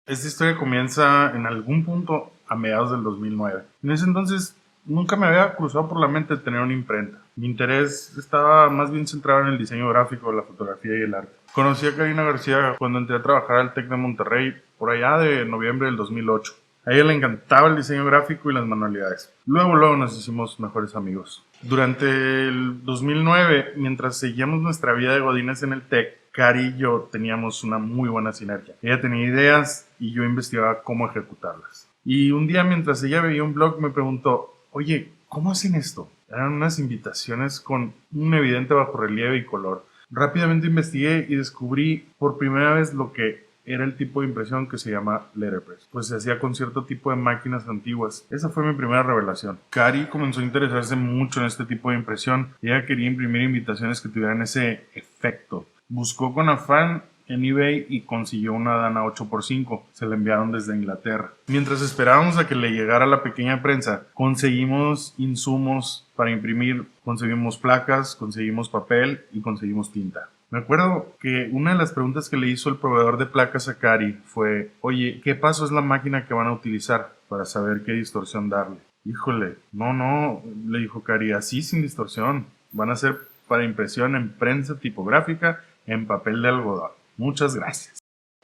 Esta historia comienza en algún punto a mediados del 2009. En ese entonces nunca me había cruzado por la mente tener una imprenta. Mi interés estaba más bien centrado en el diseño gráfico, la fotografía y el arte. Conocí a Karina García cuando entré a trabajar al TEC de Monterrey por allá de noviembre del 2008. A ella le encantaba el diseño gráfico y las manualidades. Luego nos hicimos mejores amigos. Durante el 2009, mientras seguíamos nuestra vida de godines en el TEC, Cari y yo teníamos una muy buena sinergia. Ella tenía ideas y yo investigaba cómo ejecutarlas. Y un día, mientras ella veía un blog, me preguntó, oye, ¿cómo hacen esto? Eran unas invitaciones con un evidente bajorrelieve y color. Rápidamente investigué y descubrí por primera vez lo que era el tipo de impresión que se llama letterpress, pues se hacía con cierto tipo de máquinas antiguas. Esa fue mi primera revelación. Cari comenzó a interesarse mucho en este tipo de impresión. Ella quería imprimir invitaciones que tuvieran ese efecto. Buscó con afán en eBay y consiguió una Dana 8x5. Se la enviaron desde Inglaterra. Mientras esperábamos a que le llegara la pequeña prensa, conseguimos insumos para imprimir, conseguimos placas, conseguimos papel y conseguimos tinta. Me acuerdo que una de las preguntas que le hizo el proveedor de placas a Cari fue, oye, ¿qué paso es la máquina que van a utilizar para saber qué distorsión darle? Híjole, no, le dijo Cari, así sin distorsión. Van a ser para impresión en prensa tipográfica en papel de algodón. Muchas gracias.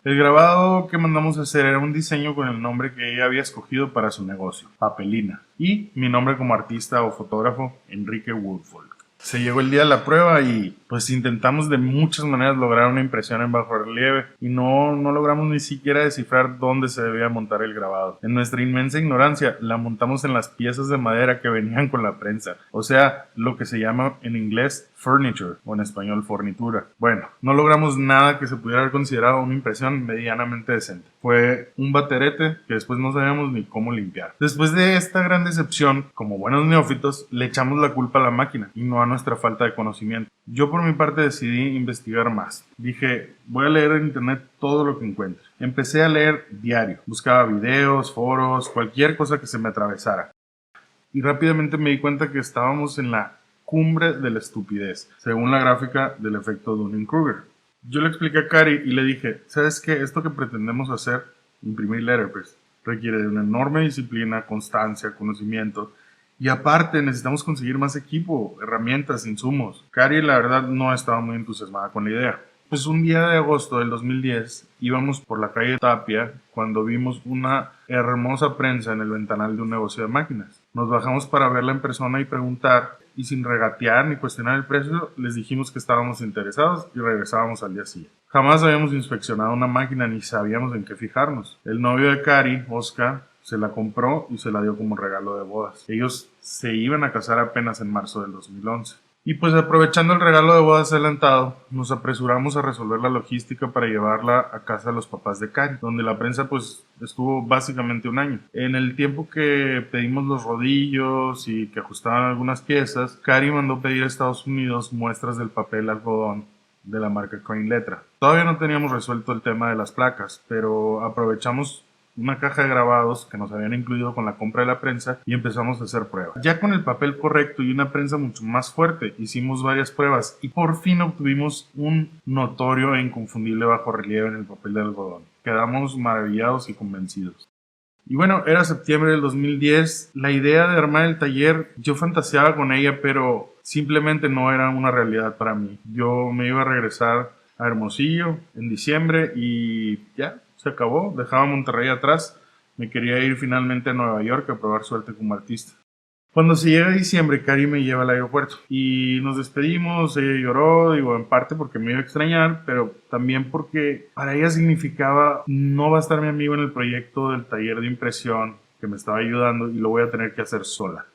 El grabado que mandamos a hacer era un diseño con el nombre que ella había escogido para su negocio, Papelina, y mi nombre como artista o fotógrafo, Enrique Woodfolk. Se llegó el día de la prueba y pues intentamos de muchas maneras lograr una impresión en bajo relieve y no logramos ni siquiera descifrar dónde se debía montar el grabado. En nuestra inmensa ignorancia la montamos en las piezas de madera que venían con la prensa, o sea, lo que se llama en inglés furniture o en español fornitura. Bueno, no logramos nada que se pudiera haber considerado una impresión medianamente decente. Fue un baterete que después no sabíamos ni cómo limpiar. Después de esta gran decepción, como buenos neófitos, le echamos la culpa a la máquina y no a nuestra falta de conocimiento. Yo por mi parte decidí investigar más. Dije, voy a leer en internet todo lo que encuentre. Empecé a leer diario. Buscaba videos, foros, cualquier cosa que se me atravesara. Y rápidamente me di cuenta que estábamos en la cumbre de la estupidez, según la gráfica del efecto Dunning-Kruger. Yo le expliqué a Cari y le dije, ¿sabes qué? Esto que pretendemos hacer, imprimir letterpress, requiere de una enorme disciplina, constancia, conocimiento. Y aparte necesitamos conseguir más equipo, herramientas, insumos. Cari la verdad no estaba muy entusiasmada con la idea. Pues un día de agosto del 2010 íbamos por la calle Tapia cuando vimos una hermosa prensa en el ventanal de un negocio de máquinas. Nos bajamos para verla en persona y preguntar, y sin regatear ni cuestionar el precio, les dijimos que estábamos interesados y regresábamos al día siguiente. Jamás habíamos inspeccionado una máquina ni sabíamos en qué fijarnos. El novio de Cari, Oscar, se la compró y se la dio como regalo de bodas. Ellos se iban a casar apenas en marzo del 2011. Y pues aprovechando el regalo de bodas adelantado, nos apresuramos a resolver la logística para llevarla a casa de los papás de Cari, donde la prensa pues estuvo básicamente un año. En el tiempo que pedimos los rodillos y que ajustaban algunas piezas, Cari mandó pedir a Estados Unidos muestras del papel algodón de la marca Crane Letra. Todavía no teníamos resuelto el tema de las placas, pero aprovechamos una caja de grabados que nos habían incluido con la compra de la prensa y empezamos a hacer pruebas. Ya con el papel correcto y una prensa mucho más fuerte, hicimos varias pruebas y por fin obtuvimos un notorio e inconfundible bajorrelieve en el papel de algodón. Quedamos maravillados y convencidos. Y bueno, era septiembre del 2010, la idea de armar el taller, yo fantaseaba con ella, pero simplemente no era una realidad para mí. Yo me iba a regresar a Hermosillo en diciembre y ya, se acabó, dejaba Monterrey atrás, me quería ir finalmente a Nueva York a probar suerte como artista. Cuando se llega diciembre, Cari me lleva al aeropuerto y nos despedimos, ella lloró, digo, en parte porque me iba a extrañar, pero también porque para ella significaba no va a estar mi amigo en el proyecto del taller de impresión que me estaba ayudando y lo voy a tener que hacer sola.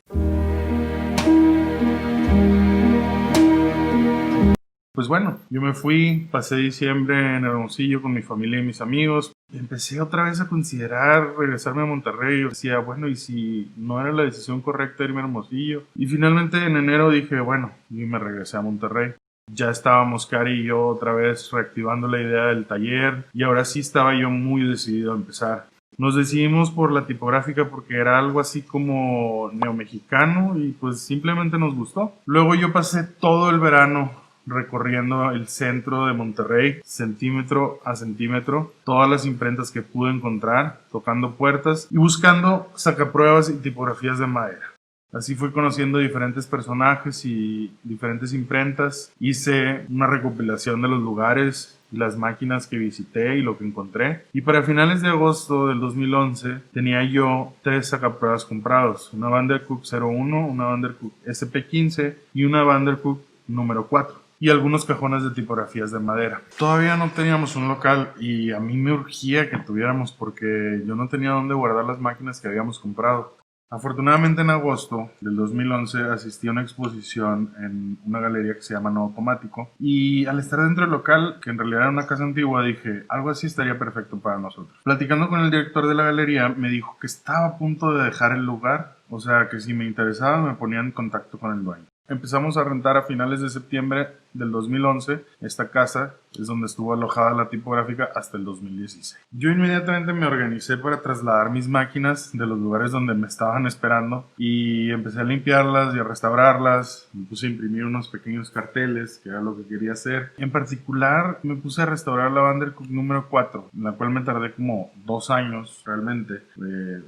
Pues bueno, yo me fui, pasé diciembre en Hermosillo con mi familia y mis amigos. Empecé otra vez a considerar regresarme a Monterrey. Yo decía, bueno, ¿y si no era la decisión correcta irme a Hermosillo? Y finalmente en enero dije, bueno, y me regresé a Monterrey. Ya estábamos Cari y yo otra vez reactivando la idea del taller y ahora sí estaba yo muy decidido a empezar. Nos decidimos por la tipográfica porque era algo así como neomexicano y pues simplemente nos gustó. Luego yo pasé todo el verano recorriendo el centro de Monterrey, centímetro a centímetro, todas las imprentas que pude encontrar, tocando puertas y buscando sacapruebas y tipografías de madera. Así fui conociendo diferentes personajes y diferentes imprentas. Hice una recopilación de los lugares y las máquinas que visité y lo que encontré. Y para finales de agosto del 2011 tenía yo 3 sacapruebas comprados. Una Vandercook 01, una Vandercook SP15 y una Vandercook número 4. Y algunos cajones de tipografías de madera. Todavía no teníamos un local y a mí me urgía que tuviéramos porque yo no tenía dónde guardar las máquinas que habíamos comprado. Afortunadamente en agosto del 2011 asistí a una exposición en una galería que se llama No Automático y al estar dentro del local, que en realidad era una casa antigua, dije, algo así estaría perfecto para nosotros. Platicando con el director de la galería me dijo que estaba a punto de dejar el lugar, o sea que si me interesaba me ponía en contacto con el dueño. Empezamos a rentar a finales de septiembre del 2011. Esta casa es donde estuvo alojada la tipográfica hasta el 2016. Yo inmediatamente me organicé para trasladar mis máquinas de los lugares donde me estaban esperando y empecé a limpiarlas y a restaurarlas. Me puse a imprimir unos pequeños carteles, que era lo que quería hacer. En particular, me puse a restaurar la Vandercook número 4, en la cual me tardé como 2 años realmente.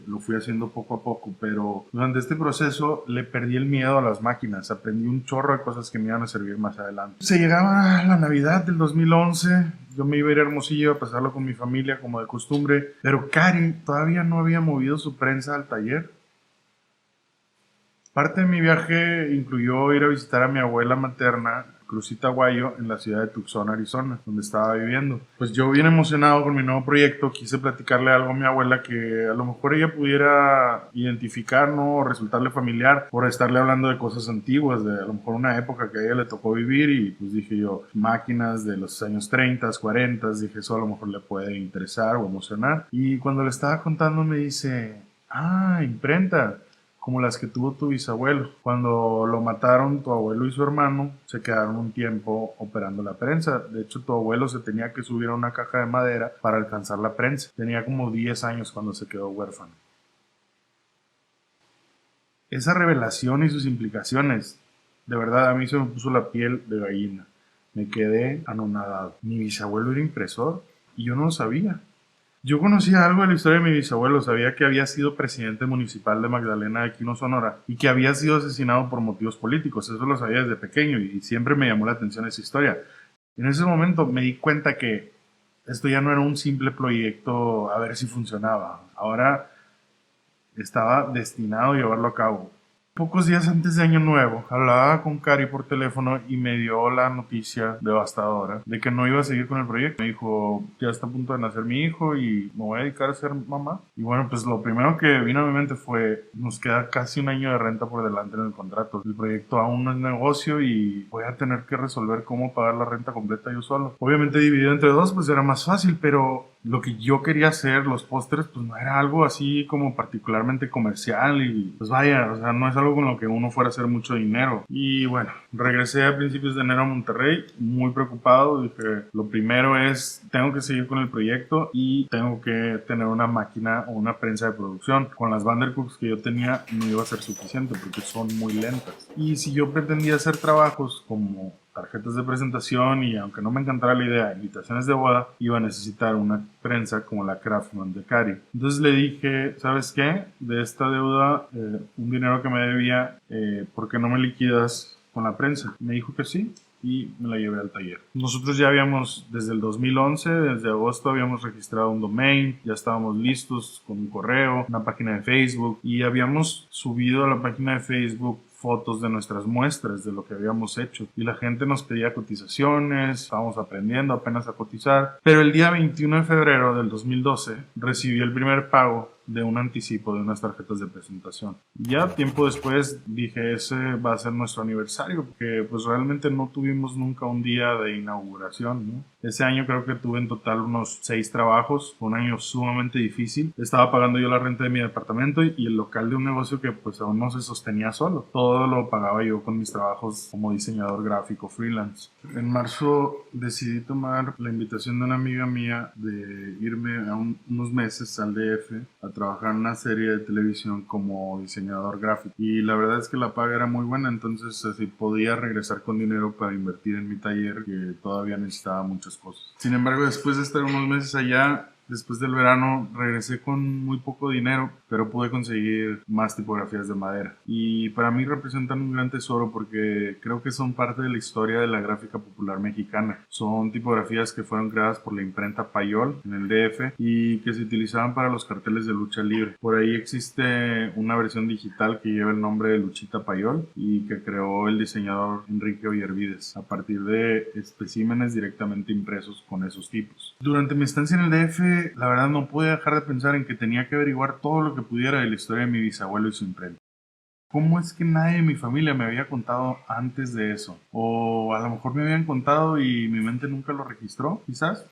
Lo fui haciendo poco a poco, pero durante este proceso le perdí el miedo a las máquinas. Aprendí un chorro de cosas que me iban a servir más adelante. Se llegaba la Navidad del 2011, yo me iba a ir a Hermosillo a pasarlo con mi familia como de costumbre, pero Cari todavía no había movido su prensa al taller. Parte de mi viaje incluyó ir a visitar a mi abuela materna, Cruzita Guayo, en la ciudad de Tucson, Arizona, donde estaba viviendo. Pues yo bien emocionado con mi nuevo proyecto, quise platicarle algo a mi abuela que a lo mejor ella pudiera identificar, ¿no? O resultarle familiar por estarle hablando de cosas antiguas, de a lo mejor una época que a ella le tocó vivir y pues dije yo, máquinas de los años 30, 40, dije eso a lo mejor le puede interesar o emocionar. Y cuando le estaba contando me dice, imprenta, como las que tuvo tu bisabuelo. Cuando lo mataron, tu abuelo y su hermano se quedaron un tiempo operando la prensa. De hecho, tu abuelo se tenía que subir a una caja de madera para alcanzar la prensa. Tenía como 10 años cuando se quedó huérfano. Esa revelación y sus implicaciones, de verdad, a mí se me puso la piel de gallina. Me quedé anonadado. Mi bisabuelo era impresor y yo no lo sabía. Yo conocía algo de la historia de mi bisabuelo, sabía que había sido presidente municipal de Magdalena de Quino, Sonora, y que había sido asesinado por motivos políticos, eso lo sabía desde pequeño y siempre me llamó la atención esa historia. En ese momento me di cuenta que esto ya no era un simple proyecto a ver si funcionaba, ahora estaba destinado a llevarlo a cabo. Pocos días antes de Año Nuevo, hablaba con Cari por teléfono y me dio la noticia devastadora de que no iba a seguir con el proyecto. Me dijo, ya está a punto de nacer mi hijo y me voy a dedicar a ser mamá. Y bueno, pues lo primero que vino a mi mente fue, nos queda casi un año de renta por delante en el contrato. El proyecto aún no es negocio y voy a tener que resolver cómo pagar la renta completa yo solo. Obviamente dividido entre dos, pues era más fácil, pero lo que yo quería hacer, los pósters, pues no era algo así como particularmente comercial y pues vaya, o sea, no es algo con lo que uno fuera a hacer mucho dinero. Y bueno, regresé a principios de enero a Monterrey, muy preocupado, dije, lo primero es, tengo que seguir con el proyecto y tengo que tener una máquina o una prensa de producción. Con las Vandercooks que yo tenía no iba a ser suficiente porque son muy lentas. Y si yo pretendía hacer trabajos como tarjetas de presentación y aunque no me encantara la idea, invitaciones de boda, iba a necesitar una prensa como la Craftsman de Cari. Entonces le dije, ¿sabes qué? De esta deuda, un dinero que me debía, ¿por qué no me liquidas con la prensa? Me dijo que sí y me la llevé al taller. Nosotros ya habíamos, desde el 2011, desde agosto, habíamos registrado un domain, ya estábamos listos con un correo, una página de Facebook y habíamos subido a la página de Facebook fotos de nuestras muestras, de lo que habíamos hecho. Y la gente nos pedía cotizaciones, estábamos aprendiendo apenas a cotizar. Pero el día 21 de febrero del 2012 recibí el primer pago de un anticipo de unas tarjetas de presentación. Ya tiempo después dije, ese va a ser nuestro aniversario, porque pues realmente no tuvimos nunca un día de inauguración, ¿no? Ese año creo que tuve en total unos 6 trabajos, fue un año sumamente difícil. Estaba pagando yo la renta de mi departamento y el local de un negocio que pues aún no se sostenía solo. Todo lo pagaba yo con mis trabajos como diseñador gráfico freelance. En marzo decidí tomar la invitación de una amiga mía de irme a unos meses al DF a trabajar en una serie de televisión como diseñador gráfico. Y la verdad es que la paga era muy buena, entonces así podía regresar con dinero para invertir en mi taller, que todavía necesitaba muchas cosas. Sin embargo, después de estar unos meses allá, después del verano regresé con muy poco dinero, pero pude conseguir más tipografías de madera. Y para mí representan un gran tesoro porque creo que son parte de la historia de la gráfica popular mexicana. Son tipografías que fueron creadas por la imprenta Payol en el DF y que se utilizaban para los carteles de lucha libre. Por ahí existe una versión digital que lleva el nombre de Luchita Payol y que creó el diseñador Enrique Ollervides a partir de especímenes directamente impresos con esos tipos. Durante mi estancia en el DF, la verdad no pude dejar de pensar en que tenía que averiguar todo lo que pudiera de la historia de mi bisabuelo y su imprenta. ¿Cómo es que nadie de mi familia me había contado antes de eso? O a lo mejor me habían contado y mi mente nunca lo registró, quizás.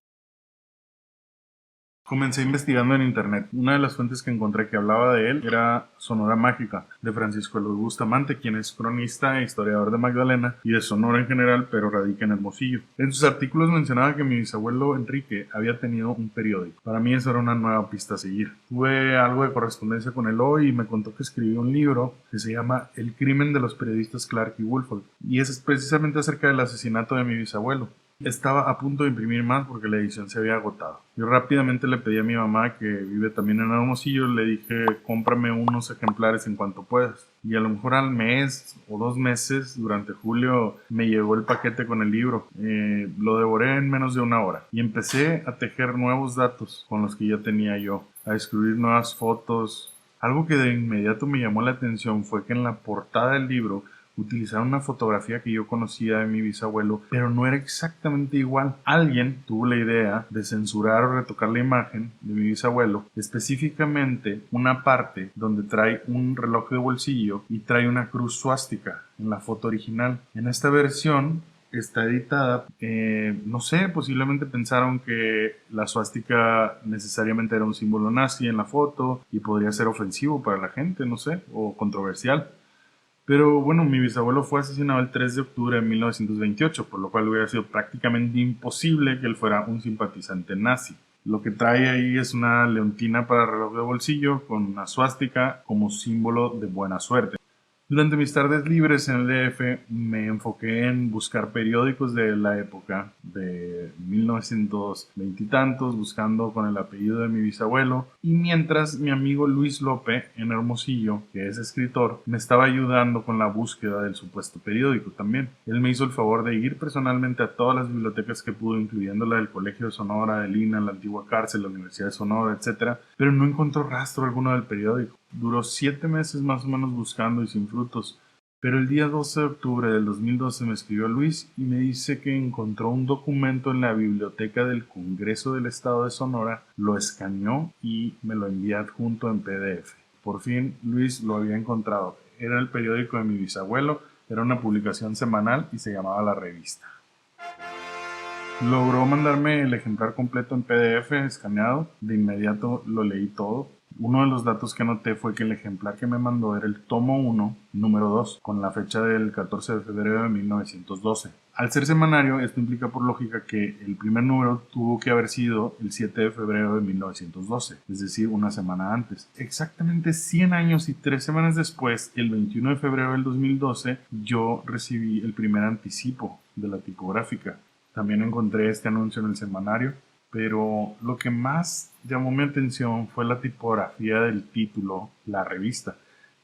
Comencé investigando en internet. Una de las fuentes que encontré que hablaba de él era Sonora Mágica, de Francisco Luis Bustamante, quien es cronista e historiador de Magdalena y de Sonora en general, pero radica en Hermosillo. En sus artículos mencionaba que mi bisabuelo Enrique había tenido un periódico. Para mí eso era una nueva pista a seguir. Tuve algo de correspondencia con él hoy y me contó que escribió un libro que se llama El crimen de los periodistas Clark y Woolfolk. Y ese es precisamente acerca del asesinato de mi bisabuelo. Estaba a punto de imprimir más porque la edición se había agotado. Yo rápidamente le pedí a mi mamá, que vive también en Hermosillo, le dije, cómprame unos ejemplares en cuanto puedas. Y a lo mejor al mes o 2 meses, durante julio, me llegó el paquete con el libro. Lo devoré en menos de 1 hora. Y empecé a tejer nuevos datos con los que ya tenía yo, a escribir nuevas fotos. Algo que de inmediato me llamó la atención fue que en la portada del libro utilizaron una fotografía que yo conocía de mi bisabuelo, pero no era exactamente igual. Alguien tuvo la idea de censurar o retocar la imagen de mi bisabuelo, específicamente una parte donde trae un reloj de bolsillo y trae una cruz suástica en la foto original. En esta versión está editada, no sé, posiblemente pensaron que la suástica necesariamente era un símbolo nazi en la foto y podría ser ofensivo para la gente, no sé, o controversial. Pero bueno, mi bisabuelo fue asesinado el 3 de octubre de 1928, por lo cual hubiera sido prácticamente imposible que él fuera un simpatizante nazi. Lo que trae ahí es una leontina para reloj de bolsillo con una suástica como símbolo de buena suerte. Durante mis tardes libres en el DF me enfoqué en buscar periódicos de la época de 1920 y tantos, buscando con el apellido de mi bisabuelo, y mientras mi amigo Luis Lope en Hermosillo, que es escritor, me estaba ayudando con la búsqueda del supuesto periódico también. Él me hizo el favor de ir personalmente a todas las bibliotecas que pudo, incluyendo la del Colegio de Sonora, del INA, la antigua cárcel, la Universidad de Sonora, etc., pero no encontró rastro alguno del periódico. Duró 7 meses más o menos buscando y sin frutos, pero el día 12 de octubre del 2012 me escribió Luis y me dice que encontró un documento en la biblioteca del Congreso del Estado de Sonora, lo escaneó y me lo envía adjunto en PDF. Por fin Luis lo había encontrado. Era el periódico de mi bisabuelo, era una publicación semanal y se llamaba La Revista. Logró mandarme el ejemplar completo en PDF escaneado. De inmediato lo leí todo. Uno de los datos que noté fue que el ejemplar que me mandó era el tomo 1, número 2, con la fecha del 14 de febrero de 1912. Al ser semanario, esto implica por lógica que el primer número tuvo que haber sido el 7 de febrero de 1912, es decir, una semana antes. Exactamente 100 años y 3 semanas después, el 21 de febrero del 2012, yo recibí el primer anticipo de la tipográfica. También encontré este anuncio en el semanario, pero lo que más llamó mi atención fue la tipografía del título, La Revista.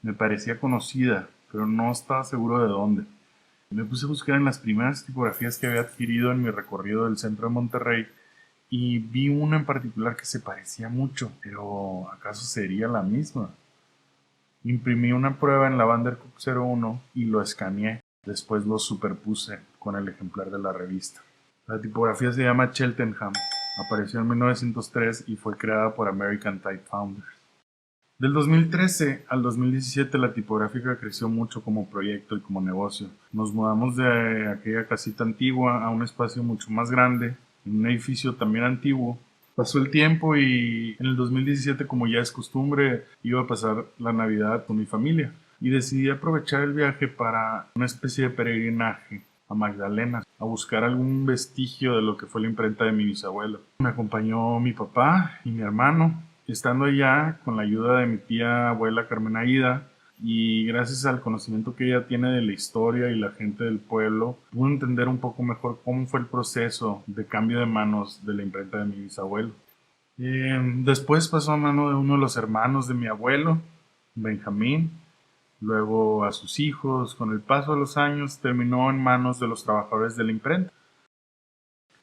Me parecía conocida, pero no estaba seguro de dónde. Me puse a buscar en las primeras tipografías que había adquirido en mi recorrido del centro de Monterrey y vi una en particular que se parecía mucho, pero ¿acaso sería la misma? Imprimí una prueba en la Vandercook 01 y lo escaneé. Después lo superpuse con el ejemplar de la revista. La tipografía se llama Cheltenham, apareció en 1903 y fue creada por American Type Founders. Del 2013 al 2017 la tipográfica creció mucho como proyecto y como negocio. Nos mudamos de aquella casita antigua a un espacio mucho más grande, en un edificio también antiguo. Pasó el tiempo y en el 2017, como ya es costumbre, iba a pasar la Navidad con mi familia y decidí aprovechar el viaje para una especie de peregrinaje a Magdalena, a buscar algún vestigio de lo que fue la imprenta de mi bisabuelo. Me acompañó mi papá y mi hermano. Estando allá, con la ayuda de mi tía abuela Carmen Aida, y gracias al conocimiento que ella tiene de la historia y la gente del pueblo, pude entender un poco mejor cómo fue el proceso de cambio de manos de la imprenta de mi bisabuelo. Después pasó a mano de uno de los hermanos de mi abuelo, Benjamín, luego a sus hijos. Con el paso de los años terminó en manos de los trabajadores de la imprenta.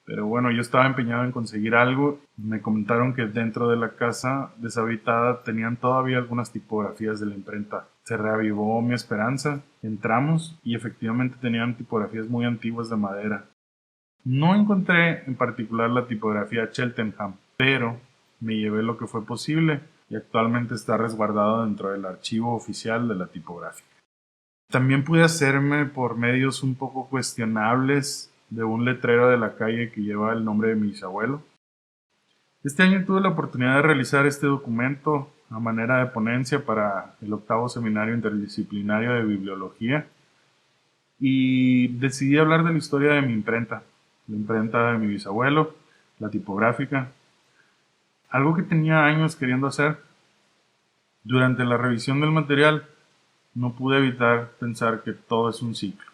Pero bueno, yo estaba empeñado en conseguir algo. Me comentaron que dentro de la casa deshabitada tenían todavía algunas tipografías de la imprenta. Se reavivó mi esperanza. Entramos y efectivamente tenían tipografías muy antiguas de madera. No encontré en particular la tipografía Cheltenham, pero me llevé lo que fue posible y actualmente está resguardado dentro del archivo oficial de la tipográfica. También pude hacerme por medios un poco cuestionables de un letrero de la calle que lleva el nombre de mi bisabuelo. Este año tuve la oportunidad de realizar este documento a manera de ponencia para el 8º Seminario Interdisciplinario de Bibliología y decidí hablar de la historia de mi imprenta, la imprenta de mi bisabuelo, la tipográfica, algo que tenía años queriendo hacer. Durante la revisión del material no pude evitar pensar que todo es un ciclo.